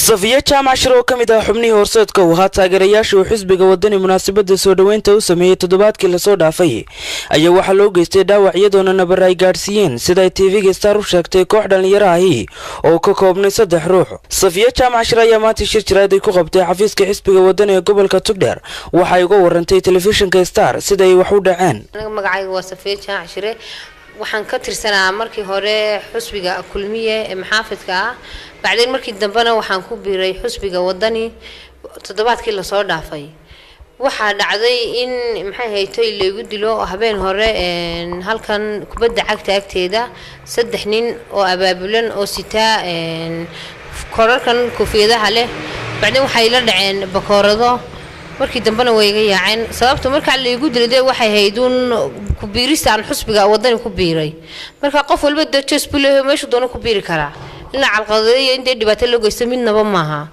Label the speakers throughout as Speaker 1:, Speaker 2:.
Speaker 1: Safiya Jaamac Shiro kamid ah xubnihii horseedka uu ahaa taageerayaasha xisbiga wadani munaasabada soo dhaweynta u sameeyay toddobaadkii la soo dhaafay ayaa waxa loo geystay dhaawac iyadoona nabar ay gaarsiiyeen sida TV-ga Star u sheegtay koox dhalinyaro ah oo ka koobnay 3 ruux. Safiya Jaamac Shiro ayaa maanta shir jiraad ay ku qabtay xafiiska xisbiga wadani ee gobolka Togdheer waxa ay uga warantay telefishinka Star sida ay wax u dhaceen.
Speaker 2: Magacaygu waa Safiya Jaamac Shiro waxaan ka tirsanaa markii hore xisbiga kulmiye ee maxaafidka ah بعدين markii dambana waxaan ku biiray xisbiga wadani toddobaadkii la soo dhaafay waxa dhacday in maxay haytay leegu dilo habeen hore halkan kubadda cagta agteeda 3 nin oo abaabulan oo sita korarkan koofiyadaha leh بعدين waxay la dhaceen bakoorado markii dambana way iga yaaceen sababta marka leegu dilay waxay hayduun ku biiristaan xisbiga wadani ku biiray marka qof walba dadkiis buleeyo meesha doona ku biiri kara إن على القضية إنت دبعت له جيس من نبمها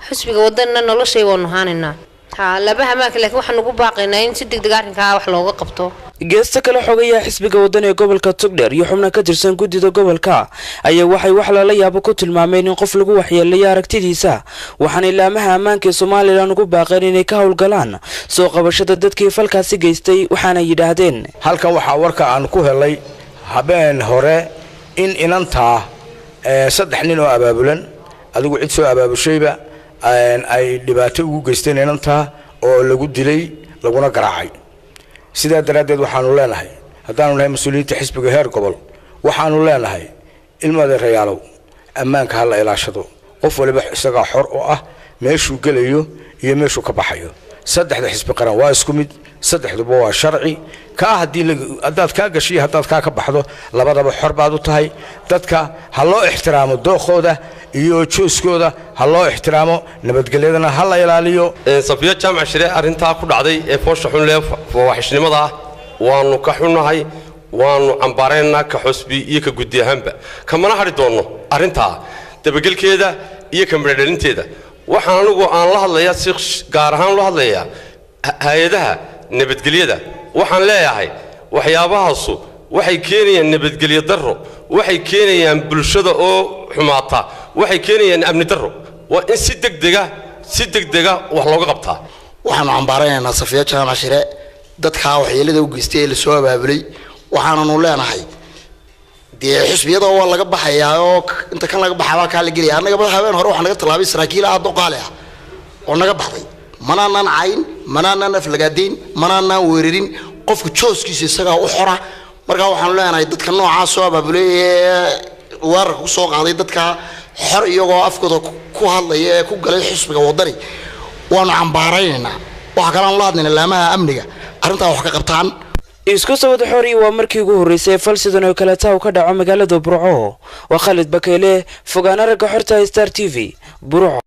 Speaker 2: حسب جودنا نلا شيء ونهاننا ها لبها ما كلك وحنا نقول باقينا إن سد دقارن كا وحلو قبطه
Speaker 1: geesta kale xogayaa xisbiga wadani ee gobolka Togdheer iyo xubno ka tirsan gudida gobolka ayaa waxay wax la yaabo ku tilmaameen in qof lagu waxyeelay aragtidiisa waxaan ilaamaha ammaanka Soomaaliland ugu baaqeen inay ka howlgalaan soo qabashada dadkii falkaasi geystay waxaana yiraahdeen
Speaker 3: halkan waxa warka aan ku helay habeen hore in inanta 3 nin oo abaabulan adigu cid soo abaabushayba ay dhibaato ugu geysteen inanta oo lagu dilay laguna garaacay sida daraadeed waxaanu leenahay haddaanu nahay mas'uuliyiinta xisbiga heer gobol waxaanu leenahay ilmada reeyaalow ammaanka hal ilaashado qof waliba isaga xor oo ah meeshuu galayo iyo meeshuu ka baxayo saddexda xisbi qaran waa isku mid saddexduba waa sharci ka hadii hadaad ka gashay hadaad ka baxdo labadaba xor baad u tahay dadka ha loo ixtiraamo dooqooda iyo jooskooda ha loo ixtiraamo nabadgelyadana ha la ilaaliyo.
Speaker 4: Safiya Jaamac Shiro arinta ku dhacday ee foosha xun leh waxishnimada waanu ka xunahay waanu cambaarayna ka xusbi iyo ka gudiyahanba kamana hari doono arinta dabagalkeeda iyo kamradhelinteeda waxaan anigu aan la hadlayaa si gaar ahaan loo hadlayaa hay'adaha nabadgelyada waxaan leeyahay waxyaabahaas waxay keenayaan nabadgelyo darro waxay keenayaan bulshada oo xumaata waxay keenayaan amni darro waa in si degdega wax looga qabtaa
Speaker 5: waxaan cambaaraynaa Safiya Jaamac Shiro dadka waxyeelada u geystay la soo abaabulay waxaanu leenahay xisbiyada oo laga baxayaa oo inta kan laga baxaa ka la geliya anaga habeen hore waxaan naga talaabay saraakiil aad u qaali ah oo naga baxday manaanan cayn manaanan aflagaadeen manaanan weerarin qofku jooskiisa isaga u xora marka waxaan leenahay dadka noocaas soo abaabulay weerar ku soo qaaday dadka xor iyagoo afkooda ku hadlaya ku galay xisbiga wadani waanu cambaaraynaa waxa kale aan la hadlaynaa laamaha amniga arinta wax ka qabtaan
Speaker 1: isku soo wada xori waa markii ugu horeysay fal sidan oo kale taa ka dhaco magaalada Burco waa Khalid Bakeele fogaana raga xorta Star TV Burco.